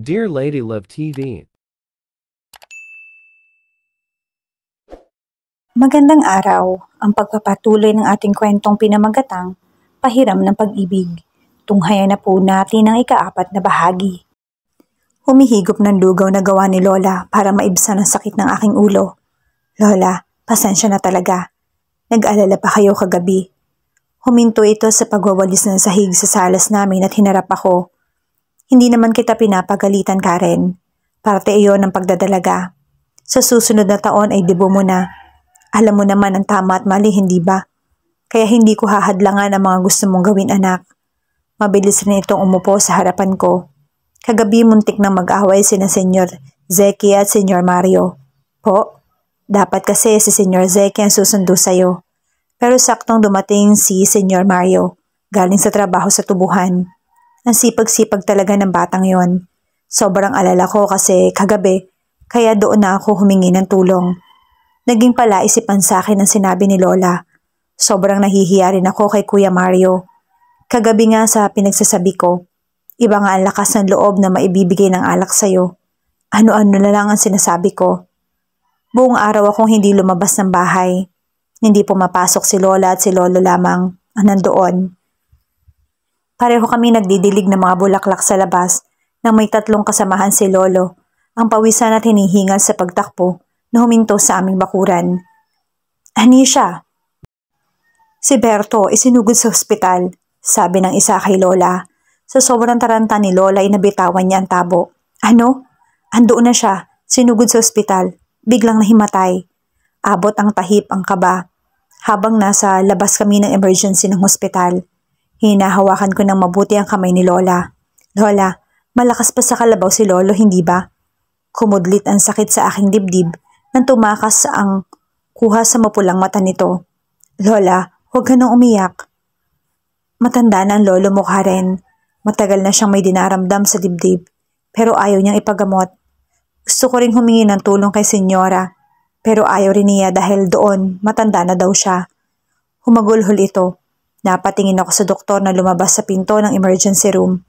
Dear Lady Love TV. Magandang araw, ang pagpapatuloy ng ating kwentong pinamagatang Pahiram ng Pag-ibig. Tunghayan na po natin ang ika-4 na bahagi. Humihigop ng lugaw na gawa ni Lola para maibsan ang sakit ng aking ulo. Lola, pasensya na talaga. Nag-alala pa kayo kagabi. Huminto ito sa pagwawalis ng sahig sa salas namin at hinarap ako. Hindi naman kita pinapagalitan, Karen. Parte iyon ng pagdadalaga. Sa susunod na taon ay debo mo na. Alam mo naman ang tama at mali, hindi ba? Kaya hindi ko hahadlangan ang mga gusto mong gawin, anak. Mabilis rin itong umupo sa harapan ko. Kagabi muntik nang mag-away sina Senyor Zeki at Senyor Mario. Po, dapat kasi si Senyor Zeki ang susundo sa'yo. Pero saktong dumating si Senyor Mario, galing sa trabaho sa tubuhan. Ang sipag-sipag talaga ng batang yon. Sobrang alala ko kasi kagabi, kaya doon na ako humingi ng tulong. Naging palaisipan sa akin ang sinabi ni Lola. Sobrang nahihiya rin ako kay Kuya Mario. Kagabi nga sa pinagsasabi ko, iba nga ang lakas ng loob na maibibigay ng alak sa'yo. Ano-ano na lang ang sinasabi ko. Buong araw akong hindi lumabas ng bahay. Hindi pumapasok si Lola at si Lolo lamang ang nandoon. Pareho kami nagdidilig ng mga bulaklak sa labas nang may 3 kasamahan si Lolo, ang pawisan at hinihingal sa pagtakbo na huminto sa aming bakuran. Anisha! Si Berto isinugod sa ospital, sabi ng isa kay Lola. Sa sobrang taranta ni Lola ay nabitawan niya ang tabo. Ano? Andoon na siya, sinugod sa ospital, biglang nahimatay. Abot ang tahip ang kaba. Habang nasa labas kami ng emergency ng ospital, hinahawakan ko ng mabuti ang kamay ni Lola. Lola, malakas pa sa kalabaw si Lolo, hindi ba? Kumudlit ang sakit sa aking dibdib nang tumakas ang kuha sa mapulang mata nito. Lola, huwag ka nang umiyak. Matanda na ang lolo mo, Karen. Matagal na siyang may dinaramdam sa dibdib, pero ayaw niyang ipagamot. Gusto ko rin humingi ng tulong kay Senyora, pero ayaw rin niya dahil doon matanda na daw siya. Humagulhol ito. Napatingin ako sa doktor na lumabas sa pinto ng emergency room.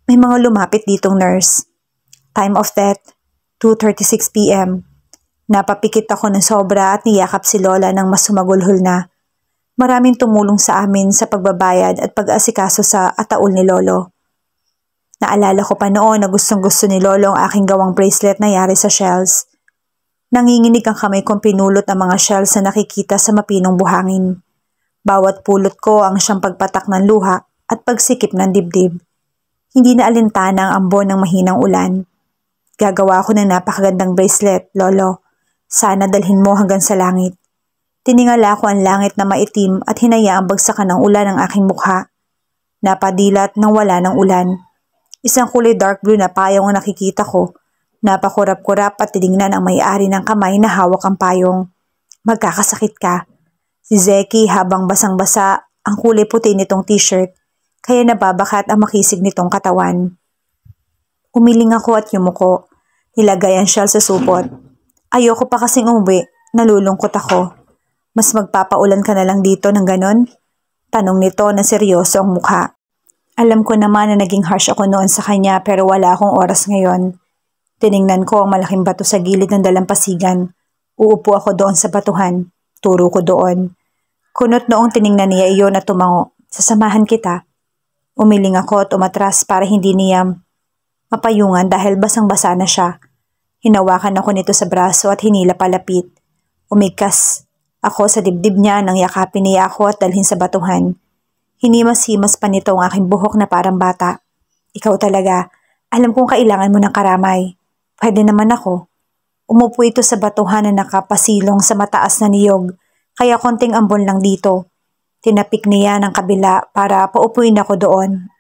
May mga lumapit ditong nurse. Time of death, 2:36 p.m. Napapikit ako ng sobra at niyakap si Lola nang mas sumagulhol na. Maraming tumulong sa amin sa pagbabayad at pag-asikaso sa ataol ni Lolo. Naalala ko pa noon na gustong-gusto ni Lolo ang aking gawang bracelet na yari sa shells. Nanginginig ang kamay kong pinulot ang mga shells na nakikita sa mapinong buhangin. Bawat pulot ko ang siyang pagpatak ng luha at pagsikip ng dibdib. Hindi na alintana ang ambon ng mahinang ulan. Gagawa ako ng napakagandang bracelet, Lolo. Sana dalhin mo hanggang sa langit. Tiningala ko ang langit na maitim at hinayaang bagsakan ng ulan ang aking mukha. Napadilat nang wala ng ulan. Isang kulay dark blue na payong ang nakikita ko. Napakurap-kurap at tinignan ang may-ari ng kamay na hawak ang payong. Magkakasakit ka. Si Zeki habang basang-basa ang kulay puti nitong t-shirt, kaya nababakat ang makisig nitong katawan. Umiling ako at yumuko. Nilagay ang shell sa supot. Ayoko pa kasing umuwi. Nalulungkot ako. Mas magpapaulan ka na lang dito ng ganon? Tanong nito na seryoso ang mukha. Alam ko naman na naging harsh ako noon sa kanya pero wala akong oras ngayon. Tiningnan ko ang malaking bato sa gilid ng dalampasigan. Uupo ako doon sa batuhan. Turo ko doon. Kunot noong tiningnan niya iyon at tumango. Sasamahan kita. Umiling ako at umatras para hindi niya mapayungan dahil basang-basa na siya. Hinawakan ako nito sa braso at hinila palapit. Umigkas ako sa dibdib niya nang yakapin niya ako at dalhin sa batuhan. Hinimas-himas pa nito ang aking buhok na parang bata. Ikaw talaga, alam kong kailangan mo ng karamay. Pwede naman ako. Umupo ito sa batuhan na nakapasilong sa mataas na niyog, kaya konting ambon lang dito. Tinapik niya ng kabila para paupuin ako doon.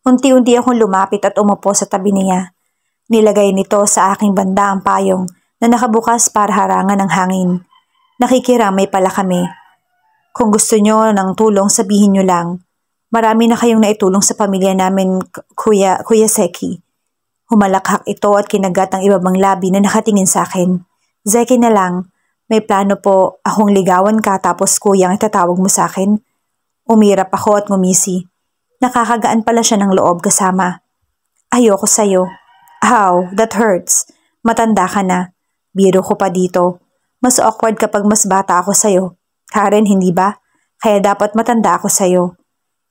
Unti-unti akong lumapit at umupo sa tabi niya. Nilagay nito sa aking banda ang payong na nakabukas para harangan ng hangin. Nakikiramay pala kami. Kung gusto nyo ng tulong, sabihin nyo lang. Marami na kayong naitulong sa pamilya namin, Kuya Zeki. Humalakhak ito at kinagat ang ibabang labi na nakatingin sa akin. Zeki na lang, may plano po akong ligawan ka tapos kuya ang itatawag mo sa akin. Umirap ako at ngumisi. Nakakagaan pala siya ng loob kasama. Ayoko sa'yo. Ow, that hurts. Matanda ka na. Biro ko pa dito. Mas awkward kapag mas bata ako sa'yo. Karen, hindi ba? Kaya dapat matanda ako sa'yo.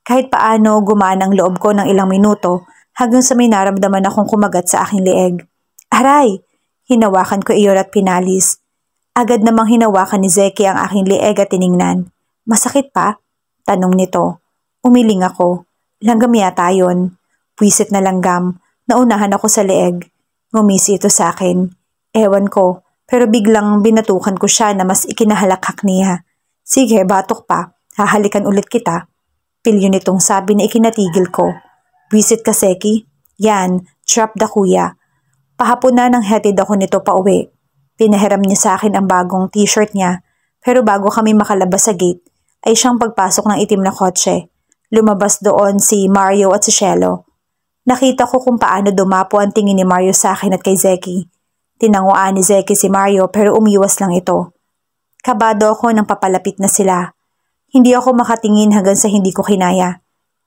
Kahit paano gumaan ang loob ko ng ilang minuto hanggang sa may naramdaman akong kumagat sa aking leeg. Aray! Hinawakan ko iyon at pinalis. Agad namang hinawakan ni Zeki ang aking leeg at tiningnan. Masakit pa? Tanong nito. Umiling ako. Langgam yata yun. Pwisit na langgam. Naunahan ako sa leeg. Ngumisi ito sa akin. Ewan ko, pero biglang binatukan ko siya na mas ikinahalakhak niya. Sige, batok pa. Hahalikan ulit kita. Pilyo nitong sabi na ikinatigil ko. Pwisit ka, Zeki. Yan, trap the kuya. Pahapon na nang hatid ako nito pa uwi. Pinahiram niya sa akin ang bagong t-shirt niya, pero bago kami makalabas sa gate, ay siyang pagpasok ng itim na kotse. Lumabas doon si Mario at si Shelo. Nakita ko kung paano dumapo ang tingin ni Mario sa akin at kay Zeki. Tinanguan ni Zeki si Mario pero umiwas lang ito. Kabado ako nang papalapit na sila. Hindi ako makatingin hanggang sa hindi ko kinaya.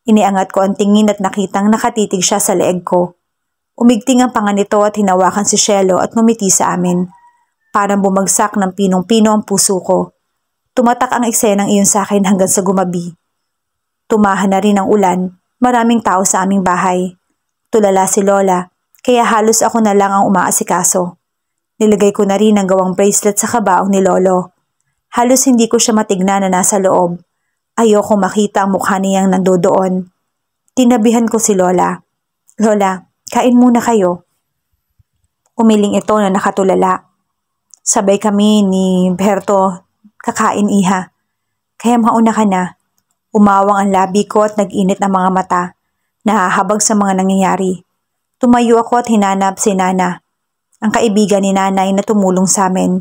Iniangat ko ang tingin at nakitang nakatitig siya sa leeg ko. Umigting ang panga nito at hinawakan si Shelo at ngumiti sa amin. Parang bumagsak ng pinong-pino ang puso ko. Tumatak ang eksenang iyon sa akin hanggang sa gumabi. Tumahan na rin ang ulan, maraming tao sa aming bahay. Tulala si Lola, kaya halos ako na lang ang umaasikaso. Nilagay ko na rin ang gawang bracelet sa kabaong ni Lolo. Halos hindi ko siya matignan na nasa loob. Ayoko makita ang mukha niyang nandoon. Tinabihan ko si Lola. Lola, kain muna kayo. Umiling ito na nakatulala. Sabay kami ni Berto, kakain iha. Kaya mauna ka na. Umawang ang labi ko at nag-init ang mga mata. Nahahabag sa mga nangyayari. Tumayo ako at hinanap si Nana, ang kaibigan ni Nanay na tumulong sa amin.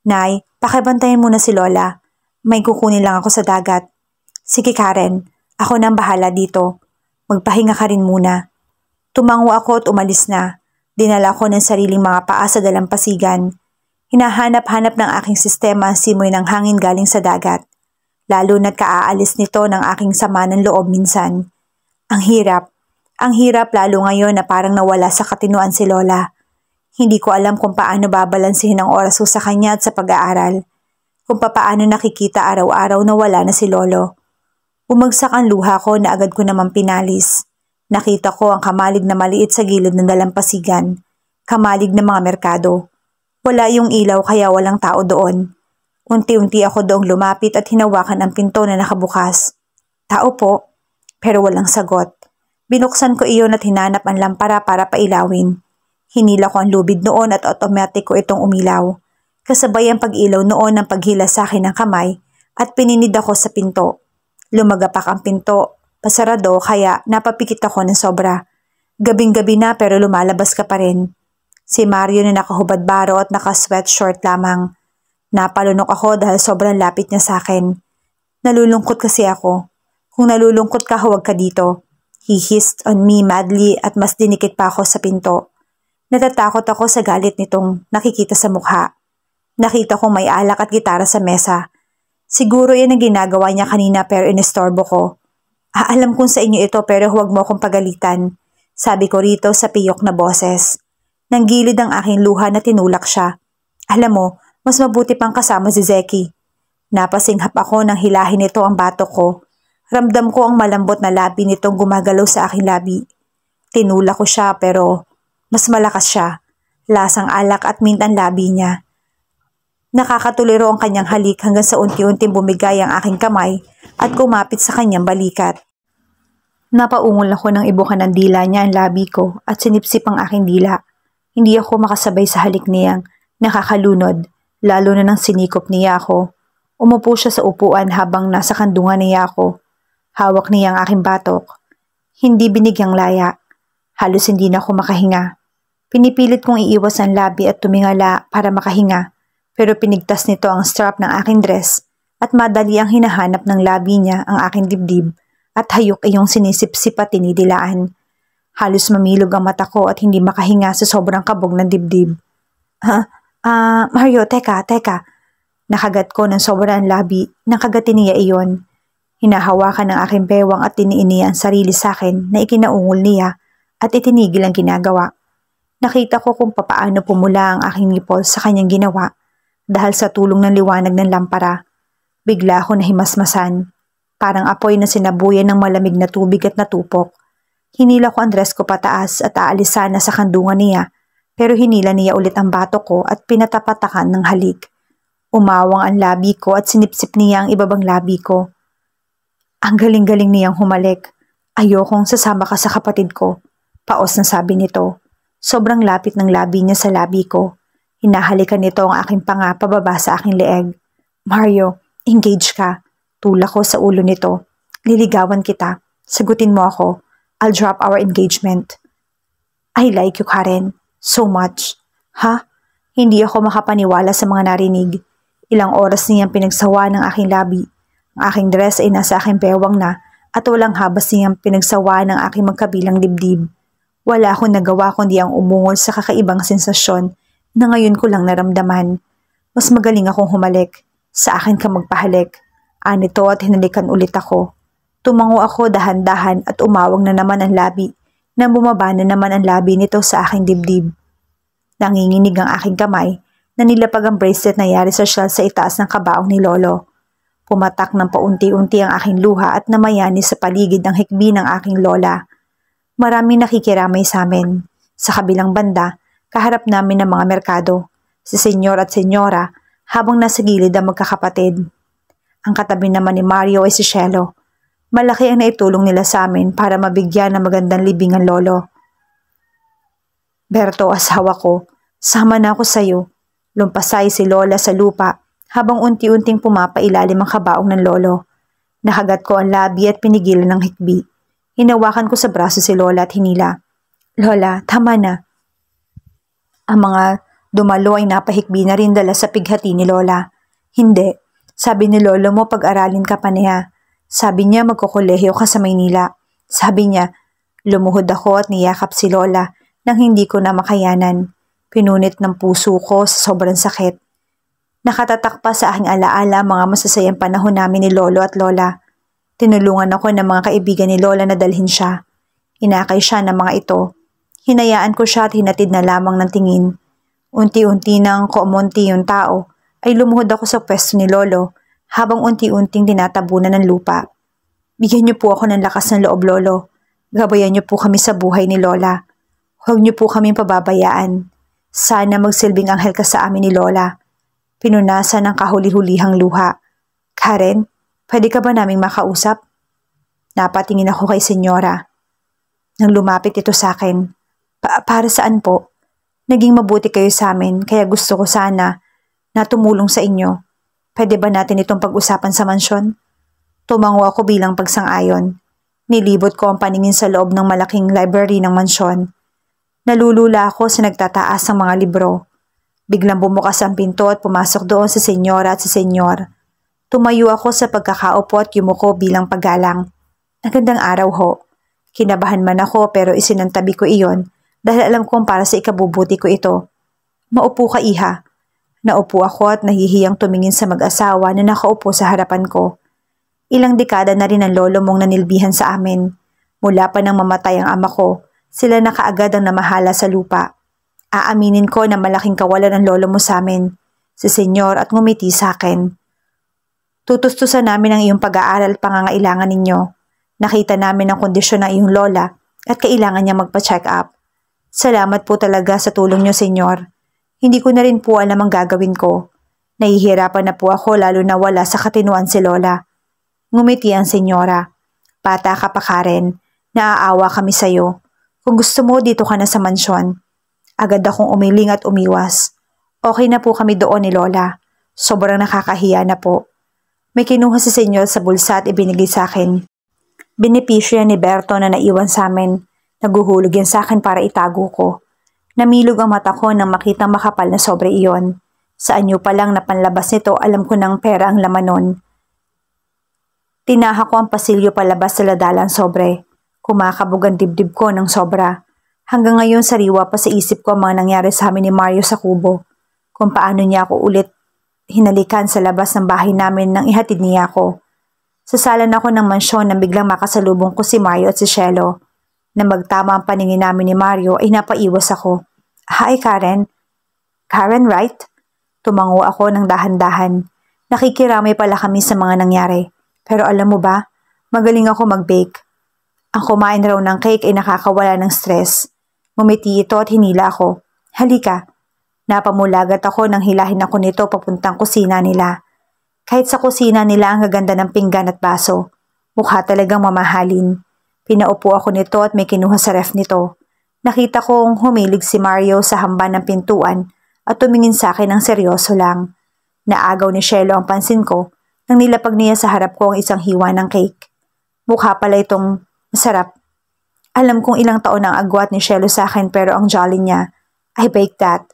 Nay, pakibantayan muna si Lola. May kukunin lang ako sa dagat. Sige Karen, ako nang bahala dito. Magpahinga ka rin muna. Tumango ako at umalis na. Dinala ko ng sariling mga paa sa dalampasigan. Hinahanap-hanap ng aking sistema simoy ng hangin galing sa dagat. Lalo na't kaaalis nito ng aking sama ng loob minsan. Ang hirap lalo ngayon na parang nawala sa katinuan si Lola. Hindi ko alam kung paano babalansihin ang oras ko sa kanya at sa pag-aaral. Kung paano nakikita araw-araw na wala na si Lolo. Bumagsak ang luha ko na agad ko naman pinalis. Nakita ko ang kamalig na maliit sa gilid ng dalampasigan. Kamalig na mga merkado. Wala yung ilaw kaya walang tao doon. Unti-unti ako doong lumapit at hinawakan ang pinto na nakabukas. Tao po, pero walang sagot. Binuksan ko iyon at hinanap ang lampara para pailawin. Hinila ko ang lubid noon at automatic ko itong umilaw. Kasabay ang pag-ilaw noon ng paghila sa akin ng kamay at pininid ako sa pinto. Lumagapak ang pinto, pasarado kaya napapikit ako ng sobra. Gabing-gabi na pero lumalabas ka pa rin. Si Mario na nakahubad baro at naka-sweatshirt lamang. Napalunok ako dahil sobrang lapit niya sa akin. Nalulungkot kasi ako. Kung nalulungkot ka, huwag ka dito. He hissed on me madly at mas dinikit pa ako sa pinto. Natatakot ako sa galit nitong nakikita sa mukha. Nakita kong may alak at gitara sa mesa. Siguro yan ang ginagawa niya kanina pero inestorbo ko. Alam kong sa inyo ito pero huwag mo akong pagalitan. Sabi ko rito sa piyok na boses. Nanggilid ang aking luha na tinulak siya. Alam mo, mas mabuti pang kasama si Zeki. Napasinghap ako nang hilahin nito ang batok ko. Ramdam ko ang malambot na labi nitong gumagalaw sa aking labi. Tinulak ko siya pero mas malakas siya. Lasang alak at mint ang labi niya. Nakakatuliro ang kanyang halik hanggang sa unti-unting bumigay ang aking kamay at kumapit sa kanyang balikat. Napaungol ako nang ibukan ng dila niya ang labi ko at sinipsip ang aking dila. Hindi ako makasabay sa halik niyang nakakalunod, lalo na nang sinikop niya ako. Umupo siya sa upuan habang nasa kandungan niya ako. Hawak niya ang aking batok. Hindi binigyang laya. Halos hindi na ako makahinga. Pinipilit kong iiwas ang labi at tumingala para makahinga. Pero pinigtas nito ang strap ng aking dress at madali ang hinahanap ng labi niya ang aking dibdib at hayok iyong sinisipsip at tinidilaan. Halos mamilog ang mata ko at hindi makahinga sa sobrang kabog ng dibdib. Mario, teka. Nakagat ko ng sobrang labi nang kagatin niya iyon. Hinahawakan ng aking bewang at tiniin niya ang sarili sa akin na ikinaungol niya at itinigil ang ginagawa. Nakita ko kung papaano pumula ang aking nipple sa kanyang ginawa dahil sa tulong ng liwanag ng lampara. Bigla ako nahimasmasan. Parang apoy na sinabuyan ng malamig na tubig at natupok. Hinila ko ang dress ko pataas at aalis sana sa kandungan niya, pero hinila niya ulit ang bato ko at pinatapatakan ng halik. Umawang ang labi ko at sinipsip niya ang ibabang labi ko. Ang galing-galing niyang humalik. Ayokong sasama ka sa kapatid ko. Paos na sabi nito. Sobrang lapit ng labi niya sa labi ko. Hinahalikan nito ang aking panga pababa sa aking leeg. Mario, engage ka. Tulak ko sa ulo nito. Liligawan kita. Sagutin mo ako. I'll drop our engagement. I like you, Karen. So much. Ha? Hindi ako makapaniwala sa mga narinig. Ilang oras niyang pinagsawa ng aking labi. Ang aking dress ay nasa aking bewang na at walang habas niyang pinagsawa ng aking magkabilang dibdib. Wala akong nagawa kundi ang umungol sa kakaibang sensasyon na ngayon ko lang naramdaman. Mas magaling akong humalik. Sa akin ka magpahalik. Anito at hinalikan ulit ako. Tumango ako dahan-dahan at umawang na naman ang labi na bumaba na naman ang labi nito sa aking dibdib. Nanginginig ang aking kamay na nilapag ang bracelet na yari sa shell sa itaas ng kabaong ni Lolo. Pumatak ng paunti-unti ang aking luha at namayani sa paligid ng hikbi ng aking lola. Maraming nakikiramay sa amin. Sa kabilang banda, kaharap namin ng mga merkado, si senyor at senyora habang nasa gilid ang magkakapatid. Ang katabi naman ni Mario ay si Shelo. Malaki ang naitulong nila sa amin para mabigyan ng magandang libing ang lolo. Berto, asawa ko, sama na ako sa iyo. Lumpasay si Lola sa lupa habang unti-unting pumapailalim ang kabaong ng lolo. Nakagat ko ang labi at pinigilan ng hikbi. Hinawakan ko sa braso si Lola at hinila. Lola, tama na. Ang mga dumalo ay napahikbi na rin dala sa pighati ni Lola. Hindi. Sabi ni Lolo mo pag-aralin ka pa niya. Sabi niya magkukolehiyo ka sa Maynila. Sabi niya, lumuhod ako at niyakap si Lola nang hindi ko na makayanan. Pinunit ng puso ko sa sobrang sakit. Nakatatak pa sa aking alaala mga masasayang panahon namin ni Lolo at Lola. Tinulungan ako ng mga kaibigan ni Lola na dalhin siya. Inakay siya ng mga ito. Hinayaan ko siya at hinatid na lamang ng tingin. Unti-unti nang kumunti yung tao, ay lumuhod ako sa pwesto ni Lolo habang unti-unting tinatabunan ng lupa. Bigyan niyo po ako ng lakas ng loob, Lolo. Gabayan niyo po kami sa buhay ni Lola. Huwag niyo po kaming pababayaan. Sana magsilbing anghel ka sa amin ni Lola. Pinunasan ng kahuli-hulihang luha. Karen, pwede ka ba naming makausap? Napatingin ako kay senyora. Nang lumapit ito sa akin. Para saan po? Naging mabuti kayo sa amin kaya gusto ko sana na tumulong sa inyo. Pwede ba natin itong pag-usapan sa mansyon? Tumango ako bilang pagsang-ayon. Nilibot ko ang paningin sa loob ng malaking library ng mansyon. Nalulula ako sa nagtataas ng mga libro. Biglang bumukas ang pinto at pumasok doon si senyora at si senyor. Tumayo ako sa pagkakaupo at yumuko bilang paggalang. Magandang araw ho. Kinabahan man ako pero isinantabi ko iyon dahil alam kong para sa ikabubuti ko ito. Maupo ka, iha. Naupo ako at nahihiyang tumingin sa mag-asawa na nakaupo sa harapan ko. Ilang dekada na rin ang lolo mong nanilbihan sa amin. Mula pa nang mamatay ang ama ko, sila na kaagad ang namahala sa lupa. Aaminin ko na malaking kawalan ang lolo mo sa amin, si senyor, at ngumiti sa akin. Tutustusan namin ang iyong pag-aaral at pangangailangan ninyo. Nakita namin ang kondisyon ng iyong lola at kailangan niya magpa-check up. Salamat po talaga sa tulong niyo, senyor. Hindi ko na rin po alam ang gagawin ko. Nahihirapan na po ako lalo na wala sa katinuan si Lola. Ngumiti ang senyora. Bata ka pa, Karen. Naaawa kami sa'yo. Kung gusto mo, dito ka na sa mansyon. Agad akong umiling at umiwas. Okay na po kami doon ni Lola. Sobrang nakakahiya na po. May kinuha si senyor sa bulsa at ibinigay sa akin. Benepisyo yan ni Berto na naiwan sa amin. Naguhulog yan sa akin para itago ko. Namilog ang mata ko nang makitang makapal na sobre iyon. Sa anyo pa lang na panlabas nito, alam ko ng pera ang laman nun. Tinaha ko ang pasilyo palabas sa ladalang sobre. Kumakabog ang dibdib ko ng sobra. Hanggang ngayon sariwa pa sa isip ko ang mga nangyari sa amin ni Mario sa kubo. Kung paano niya ako ulit hinalikan sa labas ng bahay namin nang ihatid niya ako. Sasalan ako ng mansyon nang biglang makasalubong ko si Mario at si Shelo. Na magtama ang paningin namin ni Mario ay napaiwas ako. Hi Karen. Karen, right? Tumango ako ng dahan-dahan. Nakikiramay pala kami sa mga nangyari. Pero alam mo ba, magaling ako mag-bake. Ang kumain raw ng cake ay nakakawala ng stress. Ngumiti ito at hinila ako. Halika. Napamulagat ako nang hilahin ako nito papuntang kusina nila. Kahit sa kusina nila ang gaganda ng pinggan at baso. Mukha talagang mamahalin. Pinaupo ako nito at may kinuha sa ref nito. Nakita kong humilig si Mario sa hamba ng pintuan at tumingin sa akin ng seryoso lang. Naagaw ni Shelo ang pansin ko nang nilapag niya sa harap ko ang isang hiwa ng cake. Mukha pala itong masarap. Alam kong ilang taon ang agwat ni Shelo sa akin pero ang jolly niya. I bake that.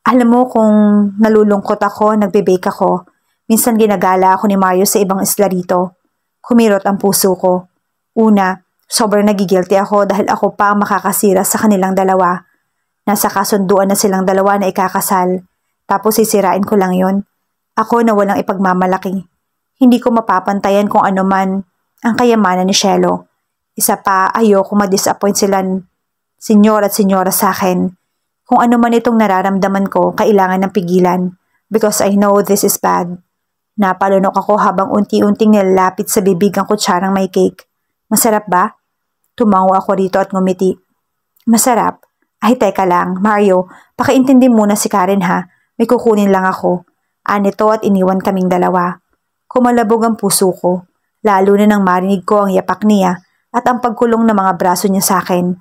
Alam mo kung nalulungkot ako, nagbe-bake ako. Minsan ginagala ako ni Mario sa ibang isla rito. Kumirot ang puso ko. Una, sobrang nagigilty ako dahil ako pa ang makakasira sa kanilang dalawa. Nasa kasunduan na silang dalawa na ikakasal. Tapos sisirain ko lang yon. Ako na walang ipagmamalaki. Hindi ko mapapantayan kung ano man ang kayamanan ni Shelo. Isa pa, ayoko ma-disappoint silang senyor at senyora sa akin. Kung ano man itong nararamdaman ko, kailangan ng pigilan. Because I know this is bad. Napalunok ako habang unti-unting nilalapit sa bibig ang kutsarang may cake. Masarap ba? Tumango ako rito at ngumiti. Masarap? Ay teka lang, Mario, pakiintindi muna si Karen ha. May kukunin lang ako. Anito at iniwan kaming dalawa. Kumalabog ang puso ko. Lalo na nang marinig ko ang yapak niya at ang pagkulong ng mga braso niya sa akin.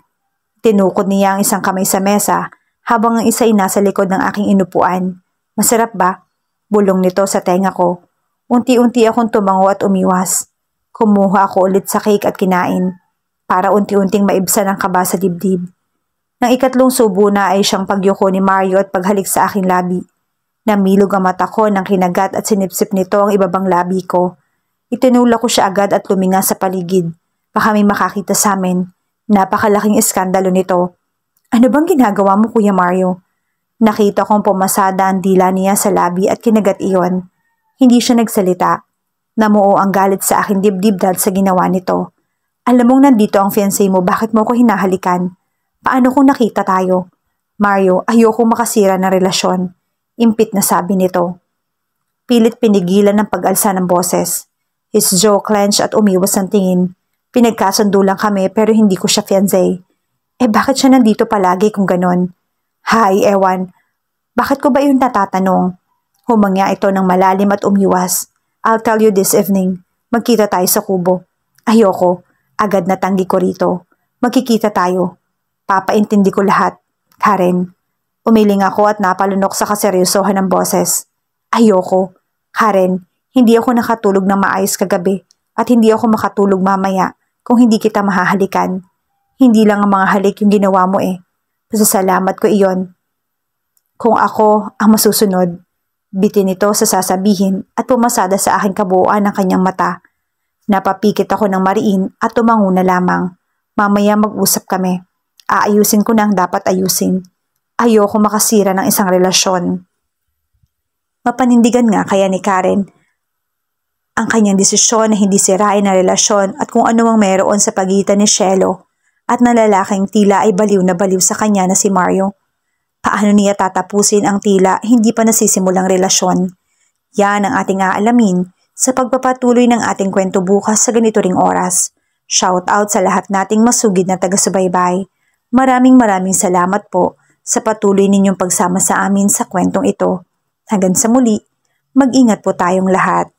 Tinukod niya ang isang kamay sa mesa habang ang isa ay nasa likod ng aking inupuan. Masarap ba? Bulong nito sa tenga ko. Unti-unti akong tumango at umiwas. Kumuha ako ulit sa cake at kinain. Para unti-unting maibsan ang kaba sa dibdib. Nang ikatlong subo na ay siyang pagyuko ni Mario at paghalik sa aking labi. Namilog ang mata ko nang kinagat at sinipsip nito ang ibabang labi ko. Itinulak ko siya agad at luminga sa paligid. Baka may makakita sa amin. Napakalaking iskandalo nito. Ano bang ginagawa mo, Kuya Mario? Nakita kong pumasada ang dila niya sa labi at kinagat iyon. Hindi siya nagsalita. Namuo ang galit sa aking dibdib dahil sa ginawa nito. Alam mong nandito ang fiancé mo, bakit mo ko hinahalikan? Paano kung nakita tayo? Mario, ayoko makasira ng relasyon. Impit na sabi nito. Pilit pinigilan ng pag-alsa ng boses. His jaw clenched at umiwas ang tingin. Pinagkasundo lang kami pero hindi ko siya fiancé. Bakit siya nandito palagi kung ganon? Hay, ewan. Bakit ko ba yun natatanong? Humangya ito ng malalim at umiwas. I'll tell you this evening. Magkita tayo sa kubo. Ayoko. Agad na tanggi ko rito. Magkikita tayo. Papaintindi ko lahat. Karen. Umiling ako at napalunok sa kaseryosohan ng boses. Ayoko. Karen, hindi ako nakatulog na maayos kagabi at hindi ako makatulog mamaya kung hindi kita mahahalikan. Hindi lang ang mga halik yung ginawa mo Pasasalamat ko iyon. Kung ako ang masusunod, bitin ito sa sasabihin at pumasada sa aking kabuuan ng kanyang mata. Napapikit ako ng mariin at tumango na lamang. Mamaya mag-usap kami. Aayusin ko na ang dapat ayusin. Ayoko makasira ng isang relasyon. Mapanindigan nga kaya ni Karen ang kanyang desisyon na hindi sirain ang relasyon at kung ano mang meron sa pagitan ni Shelo at na lalaking tila ay baliw na baliw sa kanya na si Mario. Paano niya tatapusin ang tila hindi pa nasisimulang relasyon? Yan ang ating aalamin sa pagpapatuloy ng ating kwento bukas sa ganito ring oras. Shout out sa lahat nating masugid na taga-subaybay. Maraming salamat po sa patuloy ninyong pagsama sa amin sa kwentong ito. Hanggang sa muli, mag-ingat po tayong lahat.